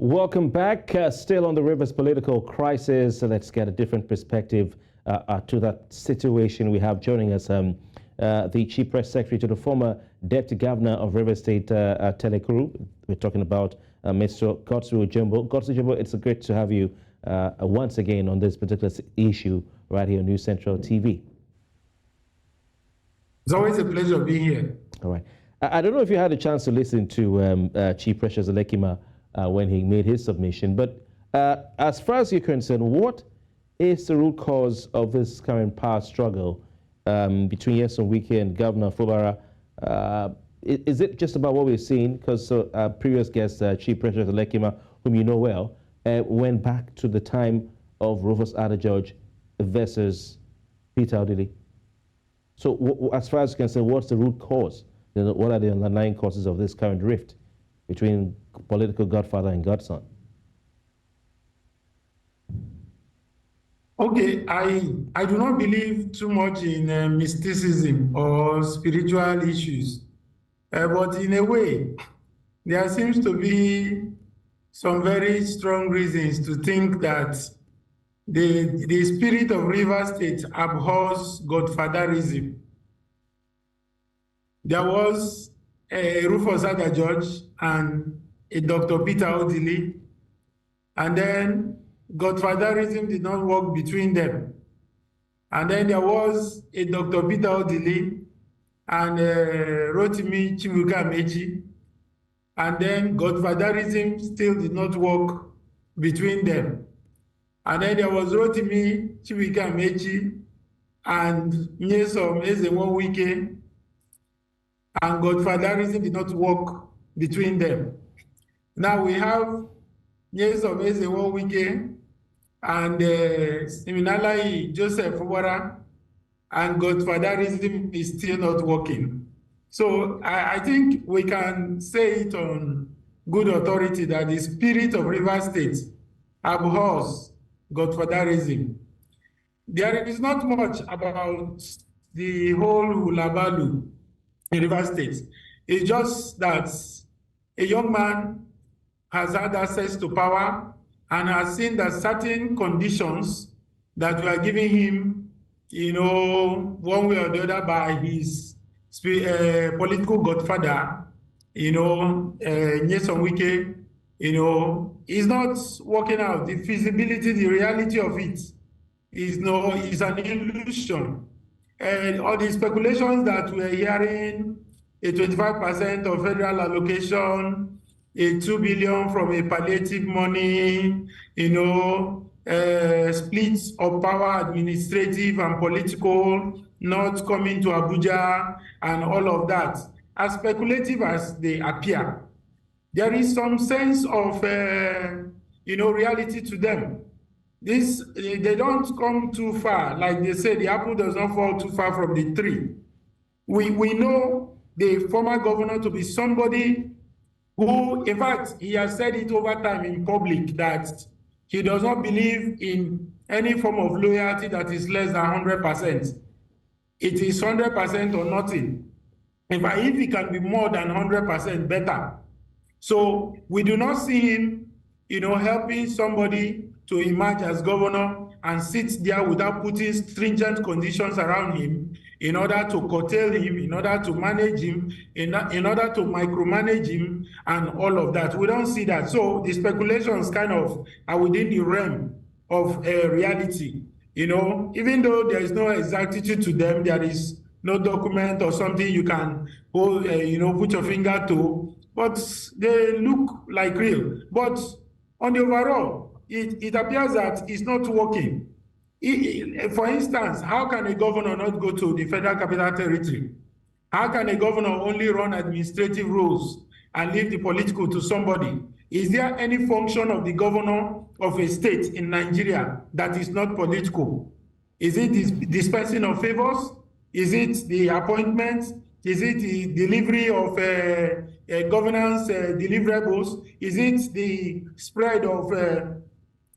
Welcome back. Still on the Rivers political crisis. So let's get a different perspective to that situation. We have joining us the Chief Press Secretary to the former Deputy Governor of Rivers State, Telekuru. We're talking about Mr. Godswill Jumbo. Godswill Jumbo, it's great to have you once again on this particular issue right here on News Central TV. It's always a pleasure being here. All right. I don't know if you had a chance to listen to Chief Precious Elekima when he made his submission, but as far as you're concerned, what is the root cause of this current power struggle between Nyesom Wike and Governor Fubara? Is it just about what we've seen? Because previous guest, Chief Precious Elekima, whom you know well, went back to the time of Rufus Adjudge versus Peter Odili. So as far as you can say, what's the root cause? What are the underlying causes of this current rift between political godfather and godson? Okay, I do not believe too much in mysticism or spiritual issues, but in a way, there seems to be some very strong reasons to think that the spirit of Rivers State abhors godfatherism. There was a Rufus Adjudge and a Dr. Peter Odili, and then godfatherism did not work between them. And then there was a Dr. Peter Odili and Rotimi Chibuka Mechi, and then godfatherism still did not work between them. And then there was Rotimi Chibuka Mechi and Nyesom Wike, and godfatherism did not work between them. Now we have Nyesom Wike and Siminalayi Fubara, and godfatherism is still not working. So I think we can say it on good authority that the spirit of Rivers State abhors godfatherism. There is not much about the whole hulabalu in Rivers State. It's just that a young man has had access to power and has seen that certain conditions that were giving him, one way or the other by his political godfather, Nyesom Wike, is not working out. The feasibility, the reality of it is an illusion. And all the speculations that we're hearing, a 25% of federal allocation, a 2 billion from a palliative money, splits of power, administrative and political, not coming to Abuja, and all of that. As speculative as they appear, there is some sense of, reality to them. They don't come too far. Like they say, the apple does not fall too far from the tree. We know the former governor to be somebody who, in fact, he has said it over time in public that he does not believe in any form of loyalty that is less than 100%. It is 100% or nothing. In fact, if it can be more than 100%, better. So we do not see him, helping somebody to emerge as governor and sit there without putting stringent conditions around him in order to curtail him, in order to manage him, in order to micromanage him, and all of that. We don't see that. So the speculations kind of are within the realm of reality. Even though there is no exactitude to them, there is no document or something you can go, put your finger to, but they look like real. But on the overall, it appears that it's not working. For instance, how can a governor not go to the Federal Capital Territory? How can a governor only run administrative roles and leave the political to somebody? Is there any function of the governor of a state in Nigeria that is not political? Is it the dispensing of favors? Is it the appointments? Is it the delivery of governance deliverables? Is it the spread of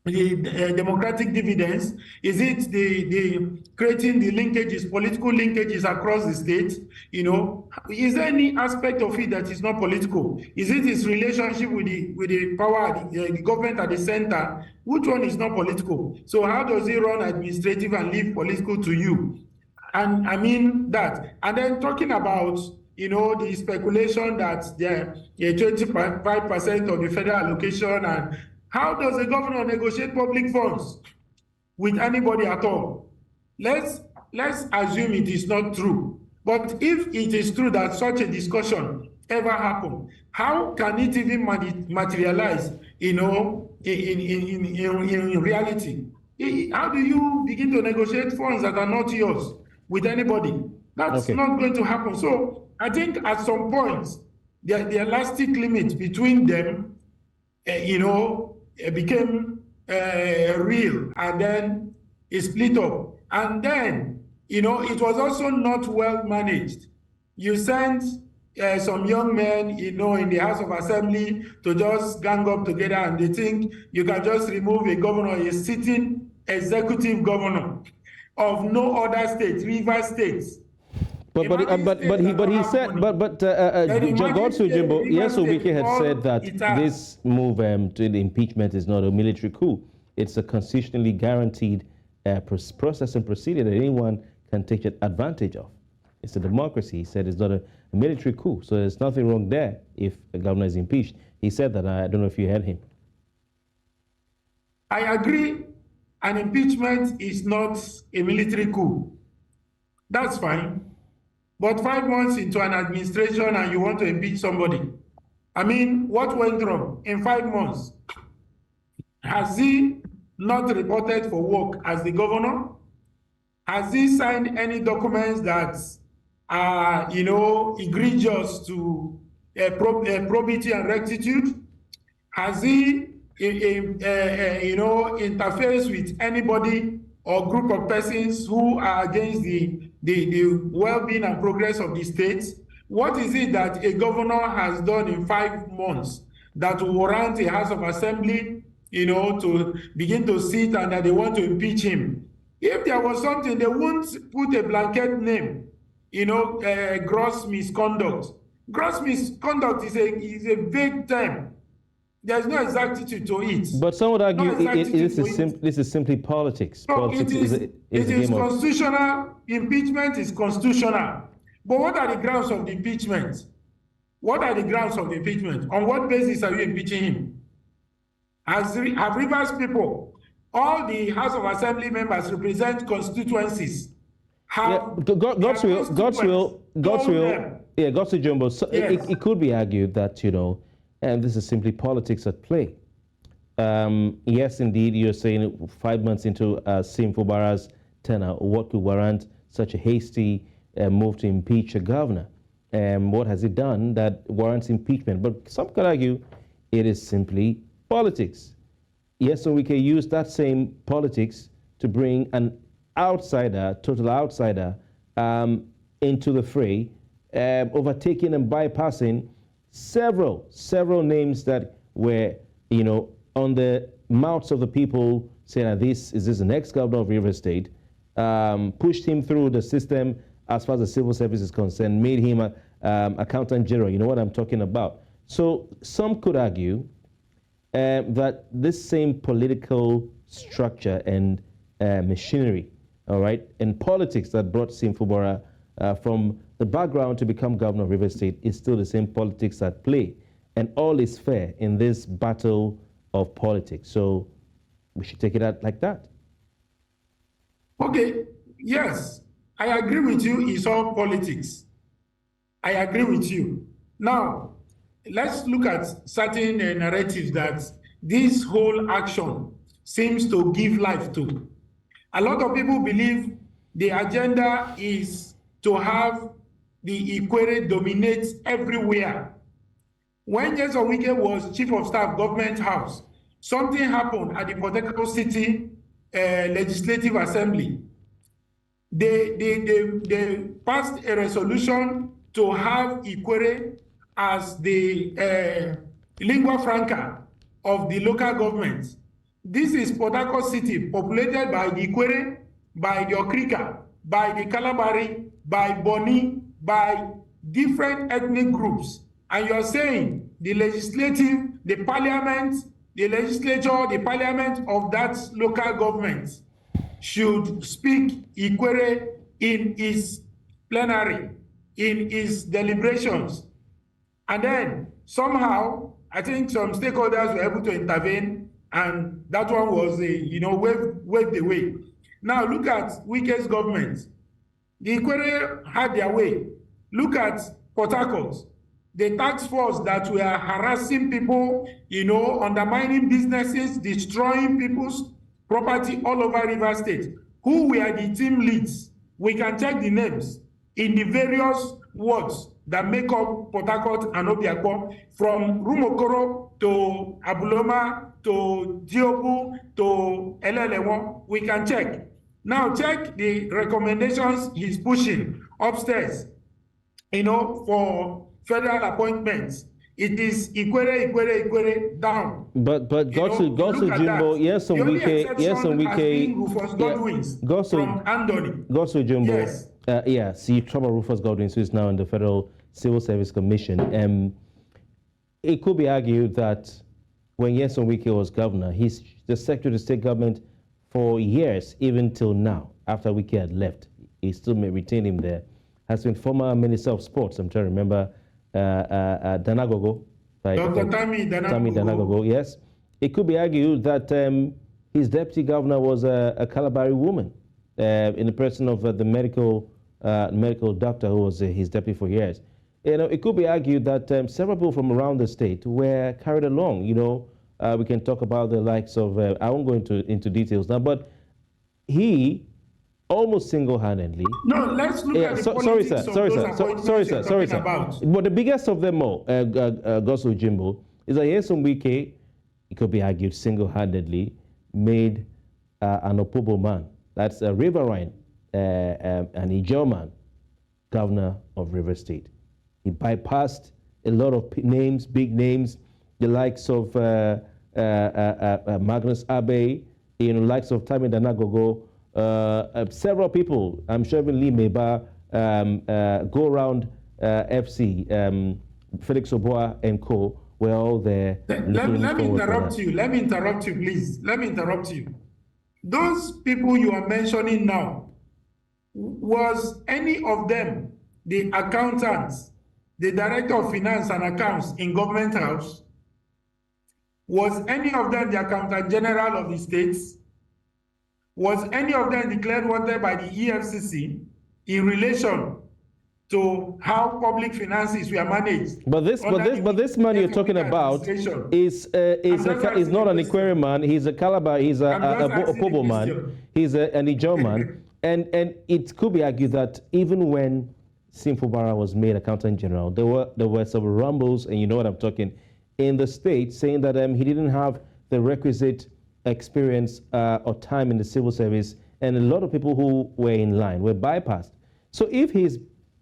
democratic dividends? Is it the creating the linkages, political linkages across the state? You know, is there any aspect of it that is not political? Is it his relationship with the power, the government at the center? Which one is not political? So how does he run administrative and leave political to you? And I mean that. And then talking about, you know, the speculation that the 25% of the federal allocation, and how does the governor negotiate public funds with anybody at all? Let's assume it is not true. But if it is true that such a discussion ever happened, how can it even materialize, you know, in reality? How do you begin to negotiate funds that are not yours with anybody? That's not going to happen. So I think at some point, the elastic limit between them, you know, became real, and then it split up. And then, you know, it was also not well managed. You sent some young men, you know, in the House of Assembly to just gang up together, and they think you can just remove a governor, a sitting executive governor of no other state, river states. But he said Godswill Jimbo, Nyesom Wike had said that this move to the impeachment is not a military coup. It's a constitutionally guaranteed process and procedure that anyone can take advantage of. It's a democracy. He said it's not a military coup, so there's nothing wrong there if a governor is impeached. He said that. I don't know if you heard him. I agree. An impeachment is not a military coup. That's fine. But 5 months into an administration and you want to impeach somebody, I mean, what went wrong in 5 months? Has he not reported for work as the governor? Has he signed any documents that are, you know, egregious to probity and rectitude? Has he, you know, interferes with anybody or group of persons who are against the well-being and progress of the state? What is it that a governor has done in 5 months that will warrant a House of Assembly, you know, to begin to sit and that they want to impeach him? If there was something, they wouldn't put a blanket name, you know, gross misconduct. Gross misconduct is a vague term. There's no exactitude to it. But some would argue this is simply politics. So Politics it is constitutional. Impeachment is constitutional. But what are the grounds of the impeachment? What are the grounds of the impeachment? On what basis are you impeaching him? Have Rivers people, all the House of Assembly members represent constituencies. Godswill, Jumbo. So yes. It could be argued that, you know, and this is simply politics at play. Yes, indeed, you're saying 5 months into Nyesom Fubara's tenure, what could warrant such a hasty move to impeach a governor? What has he done that warrants impeachment? But some could argue it is simply politics. Yes, so we can use that same politics to bring an outsider, total outsider, into the fray, overtaking and bypassing several names that were, you know, on the mouths of the people saying that this is the next governor of River State, pushed him through the system as far as the civil service is concerned, made him a accountant general. You know what I'm talking about. So some could argue that this same political structure and machinery, all right, and politics that brought Nyesom Fubara from the background to become governor of River State is still the same politics at play. And all is fair in this battle of politics. So we should take it out like that. Okay, yes, I agree with you, it's all politics. I agree with you. Now, let's look at certain narratives that this whole action seems to give life to. A lot of people believe the agenda is to have the Ikwere dominate everywhere. When Nyesom Wike was Chief of Staff, Government House, something happened at the Port Harcourt City Legislative Assembly. They passed a resolution to have Ikwere as the lingua franca of the local government. This is Port Harcourt City, populated by the Ikwere, by the Okrika, by the Kalabari, by Boni, by different ethnic groups. And you're saying the legislative, the parliament, the legislature, the parliament of that local government should speak Ikwere in its plenary, in its deliberations. And then somehow, I think some stakeholders were able to intervene, and that one was, waved away. Now look at Wike's government. The Ikwere had their way. Look at Port Harcourt, the task force that were harassing people, undermining businesses, destroying people's property all over River State. Who were the team leads? We can check the names in the various wards that make up Port Harcourt and Obiakpor, from Rumokoro to Abuloma to Diobu to Elelewo. We can check. Now check the recommendations he's pushing upstairs, for federal appointments. It is Ikwere down. But Godswill Jumbo, Nyesom Wike, Rufus Godwins from Andoni. Godswill Jumbo, yes. See, Trouble Rufus Godwins, who is now in the Federal Civil Service Commission. It could be argued that when Nyesom Wike was governor, he's the Secretary of State government for years, even till now, after Wike had left. He still may retain him there. Has been former Minister of Sports. I'm trying to remember Danagogo. Dr. Tammy Danagogo, yes. It could be argued that his deputy governor was a Kalabari woman, in the person of the medical doctor who was his deputy for years. It could be argued that several people from around the state were carried along. We can talk about the likes of, I won't go into details now, but he almost single-handedly. No, let's look at the politics of those appointments you're talking about. But the biggest of them all, Godswill Jimbo, is that Nyesom Wike, it could be argued, single-handedly made an Opobo man, that's a riverine, an Ijaw man, governor of River State. He bypassed a lot of names, big names, the likes of Magnus Abe, likes of Tammy Danagogo, several people, I'm sure even Lee Meba, Go Round FC, Felix Oboa and co, were all there. Let me interrupt you. Let me interrupt you, please. Let me interrupt you. Those people you are mentioning now, was any of them the accountants, the director of finance and accounts in Government House? Was any of them the accountant general of the states? Was any of them declared wanted by the EFCC in relation to how public finances were managed? But this man you're talking about is not an Ikwere man. He's a Calabar. He's a Opobo man. He's an Ijaw man. And it could be argued that even when Nyesom Fubara was made accountant general, there were some rumbles, and you know what I'm talking, in the state, saying that he didn't have the requisite experience or time in the civil service, and a lot of people who were in line were bypassed. So if he's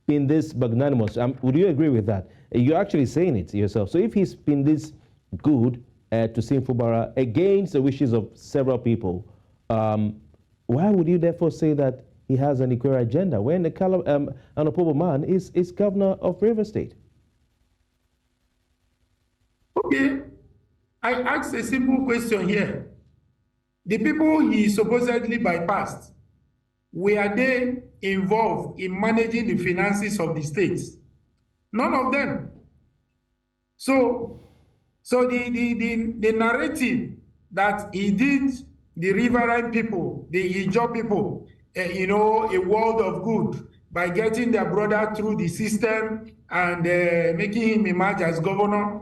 been this magnanimous, would you agree with that? You're actually saying it yourself. So if he's been this good to Nyesom Fubara against the wishes of several people, why would you therefore say that he has an Ikwere agenda when an Opobo man is governor of River State? Okay, I asked a simple question here. The people he supposedly bypassed, were they involved in managing the finances of the states? None of them. So the narrative that he did the riverine people, the Ijaw people, a world of good by getting their brother through the system and making him emerge as governor.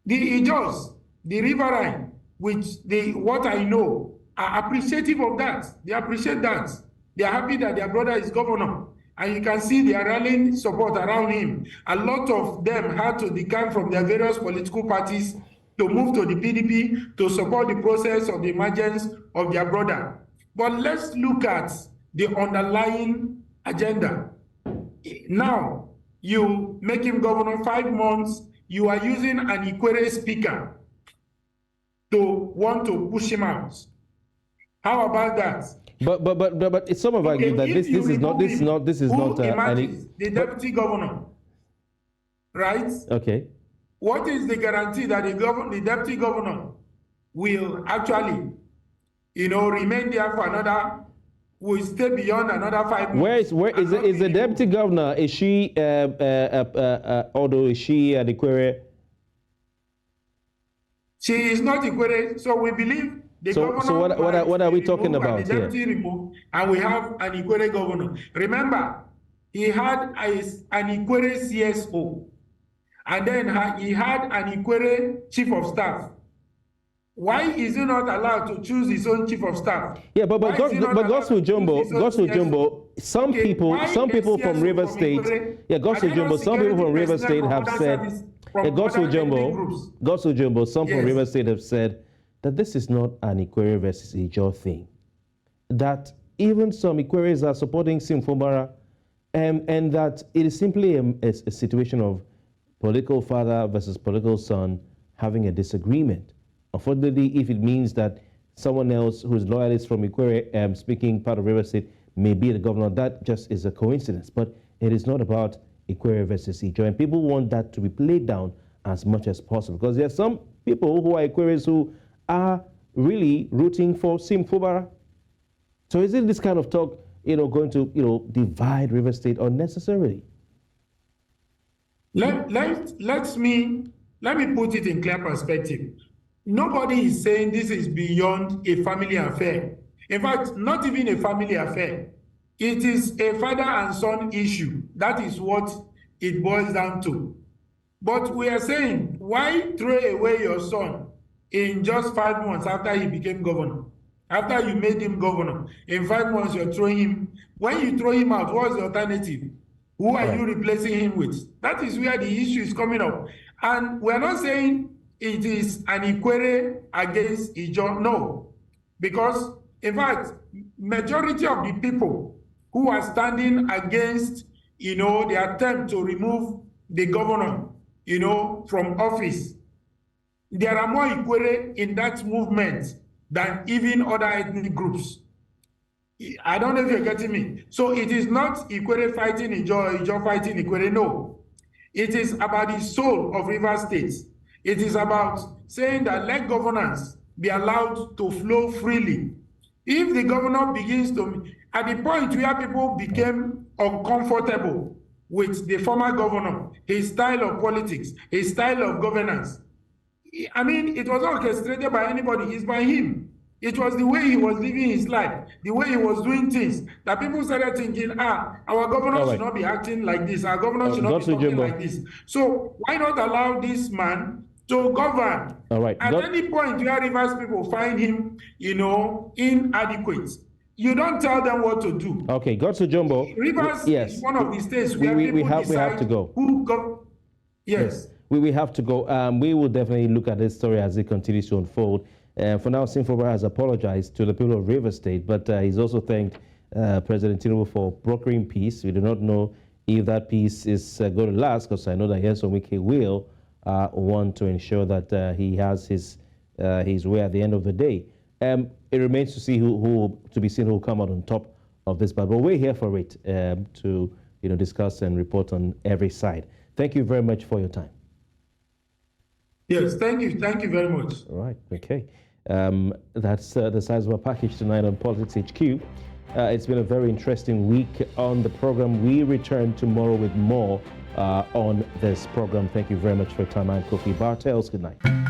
The Ijaws, the riverine, what I know, are appreciative of that. They appreciate that. They are happy that their brother is governor. And you can see they are rallying support around him. A lot of them had to decamp from their various political parties to move to the PDP to support the process of the emergence of their brother. But let's look at the underlying agenda. Now, you make him governor 5 months, you are using an Ikwere speaker to want to push him out. How about that? But some have argued that this is not the deputy governor, right? Okay. What is the guarantee that the deputy governor will actually, remain there for another? Will stay beyond another 5 months? Where is the deputy governor? Is she although is she an Ikwere? She is not Ikwere, so we believe the governor. So what are we talking about here? Removed, and we have an Ikwere governor. Remember, he had an Ikwere CSO, and then he had an Ikwere chief of staff. Why is he not allowed to choose his own chief of staff? Yeah, but Godswill Jumbo, some people from River State, Godswill Jumbo, some people from River State have said, Godswill Jumbo, some from River State have said that this is not an Ikwere versus Ijaw thing. That even some Ikweres are supporting Nyesom Fubara, and that it is simply a situation of political father versus political son having a disagreement. Unfortunately, if it means that someone else who's loyalist from Ikwere, speaking part of River State, may be the governor, that just is a coincidence. But it is not about Ikwere versus Ijaw. And people want that to be played down as much as possible. Because there are some people who are Ikweres who are really rooting for Nyesom Fubara. So is it this kind of talk, going to, divide River State unnecessarily? Let me put it in clear perspective. Nobody is saying this is beyond a family affair. In fact, not even a family affair. It is a father and son issue. That is what it boils down to. But we are saying, why throw away your son in just 5 months after he became governor? After you made him governor, in 5 months you're throwing him. When you throw him out, what's the alternative? Who are you replacing him with? That is where the issue is coming up. And we're not saying it is an Ikwere against Ijaw, no. Because, in fact, majority of the people who are standing against, the attempt to remove the governor, from office, there are more Ikwere in that movement than even other ethnic groups. I don't know if you're getting me. So it is not Ikwere fighting Ijaw, Ijaw fighting Ikwere, no. It is about the soul of River State. It is about saying that let governance be allowed to flow freely. If the governor begins to, at the point where people became uncomfortable with the former governor, his style of politics, his style of governance, I mean, it was not orchestrated by anybody, it's by him. It was the way he was living his life, the way he was doing things, that people started thinking, our governor should not be acting like this, our governor should not be talking like this. So why not allow this man to govern? All right. At any point where Rivers people find him, inadequate, you don't tell them what to do. Okay, Godswill Jumbo. Rivers is one of the states where we have to go. Who go. Yes. We have to go. We will definitely look at this story as it continues to unfold. For now, Nyesom Fubara has apologized to the people of River State, but he's also thanked President Tinubu for brokering peace. We do not know if that peace is going to last, because I know that Nyesom Wike will want to ensure that he has his way at the end of the day. It remains to see who will come out on top of this, but we're here for it to discuss and report on every side. Thank you very much for your time. Yes, thank you very much. All right, okay. That's the size of our package tonight on Politics HQ. It's been a very interesting week on the program. We return tomorrow with more on this program. Thank you very much for your time. I'm Kofi. Bartels, good night.